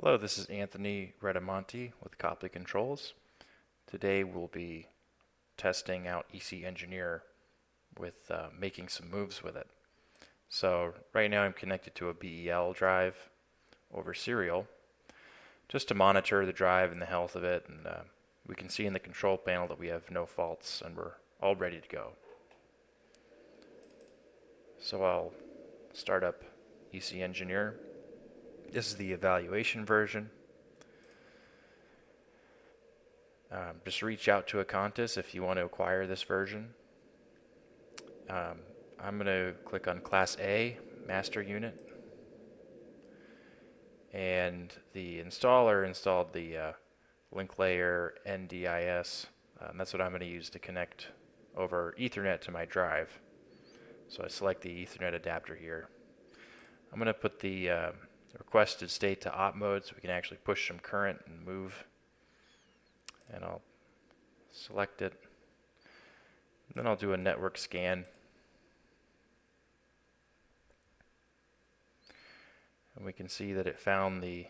Hello, this is Anthony Redimonti with Copley Controls. Today we'll be testing out EC Engineer with making some moves with it. So right now I'm connected to a BEL drive over serial just to monitor the drive and the health of it, and we can see in the control panel that we have no faults and we're all ready to go. So I'll start up EC Engineer. This is the evaluation version. Just reach out to Acontis if you want to acquire this version. I'm going to click on Class A, Master Unit. And the installer installed the link layer NDIS. And that's what I'm going to use to connect over Ethernet to my drive. So I select the Ethernet adapter here. I'm going to put the requested state to op mode so we can actually push some current and move. And I'll select it. Then I'll do a network scan. And we can see that it found the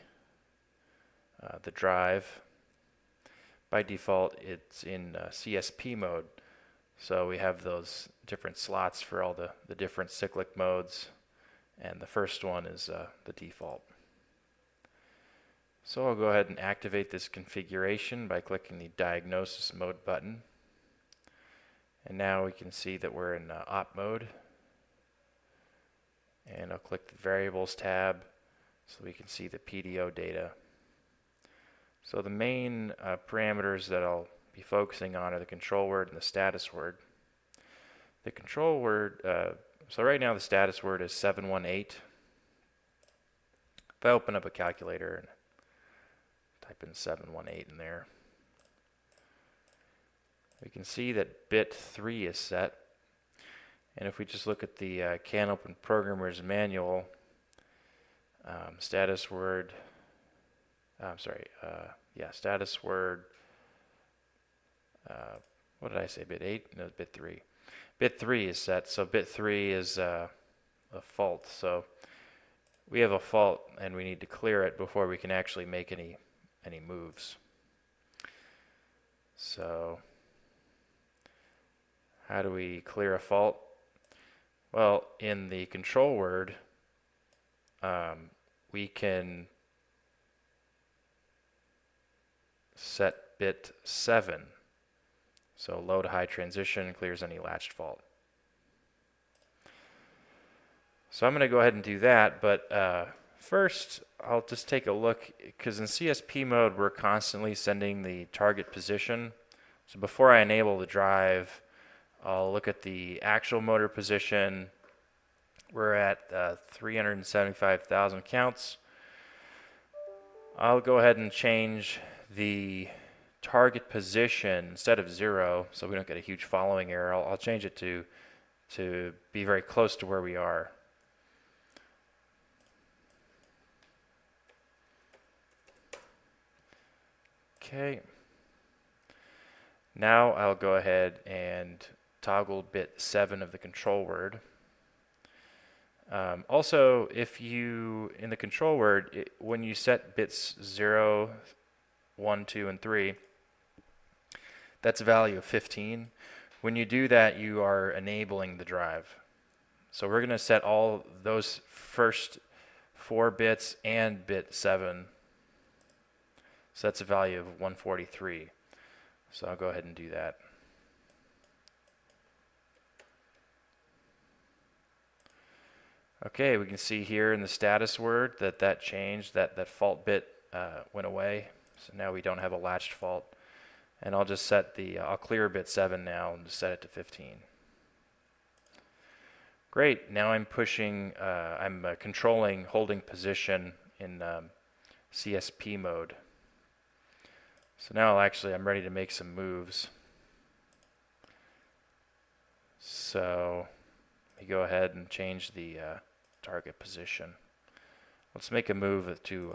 drive. By default, it's in CSP mode. So we have those different slots for all the different cyclic modes. And the first one is the default. So I'll go ahead and activate this configuration by clicking the diagnosis mode button. And now we can see that we're in op mode. And I'll click the variables tab so we can see the PDO data. So the main parameters that I'll be focusing on are the control word and the status word. The control word, so right now the status word is 718. If I open up a calculator and type in 718 in there, we can see that bit 3 is set. And if we just look at the CANopen Programmer's Manual, status word, status word, what did I say, bit 8? No, bit 3. Bit 3 is set, so bit 3 is a fault. So we have a fault and we need to clear it before we can actually make any moves. So how do we clear a fault? Well, in the control word, we can set bit 7. So low to high transition clears any latched fault. So I'm going to go ahead and do that, but first I'll just take a look, because in CSP mode we're constantly sending the target position. So before I enable the drive, I'll look at the actual motor position. We're at 375,000 counts. I'll go ahead and change the target position instead of 0, so we don't get a huge following error. I'll change it to be very close to where we are. Okay. Now I'll go ahead and toggle bit 7 of the control word. Also, if you, in the control word, when you set bits 0, 1, 2, and 3, that's a value of 15. When you do that, you are enabling the drive. So we're going to set all those first 4 bits and bit 7. So that's a value of 143. So I'll go ahead and do that. Okay, we can see here in the status word that changed, that fault bit went away. So now we don't have a latched fault. And I'll just set I'll clear bit 7 now and just set it to 15. Great, now I'm pushing, I'm controlling holding position in CSP mode. So now I'm ready to make some moves. So let me go ahead and change the target position. Let's make a move to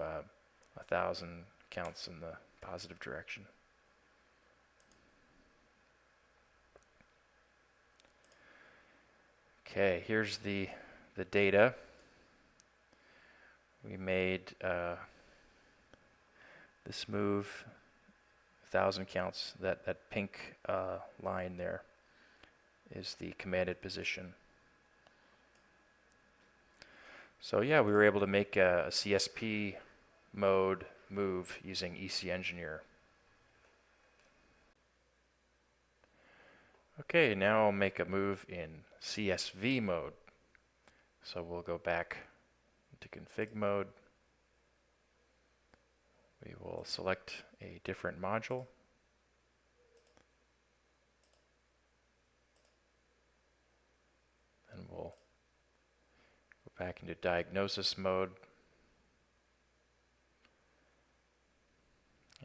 1,000 counts in the positive direction. Okay, here's the data. We made This move, 1,000 counts, that pink line there is the commanded position. So yeah, we were able to make a CSP mode move using EC Engineer. Okay, now I'll make a move in CSV mode. So we'll go back to config mode. We will select a different module. And we'll go back into diagnosis mode.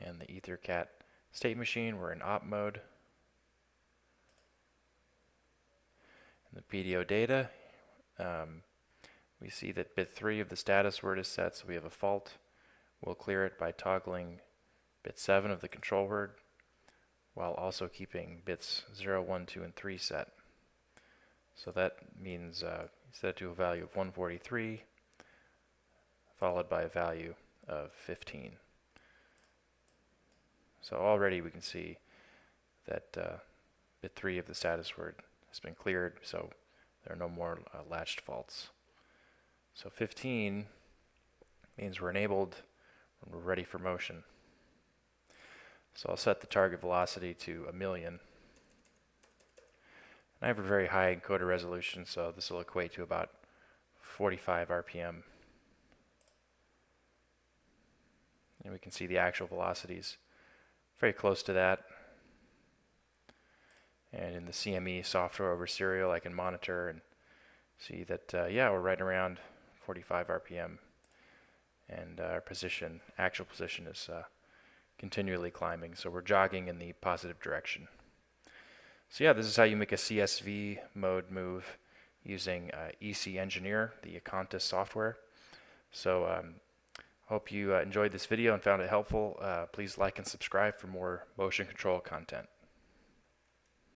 And the EtherCAT state machine, we're in op mode. In the PDO data, we see that bit 3 of the status word is set, so we have a fault. We'll clear it by toggling bit 7 of the control word, while also keeping bits 0, 1, 2, and 3 set. So that means set it to a value of 143, followed by a value of 15. So already we can see that bit 3 of the status word has been cleared, so there are no more latched faults. So 15 means we're enabled and we're ready for motion. So I'll set the target velocity to 1,000,000. And I have a very high encoder resolution, so this will equate to about 45 RPM. And we can see the actual velocities very close to that. And in the CME software over serial, I can monitor and see that, yeah, we're right around 45 RPM. And our position, actual position, is continually climbing. So we're jogging in the positive direction. So yeah, this is how you make a CSV mode move using EC Engineer, the Acontis software. So hope you enjoyed this video and found it helpful. Please like and subscribe for more motion control content.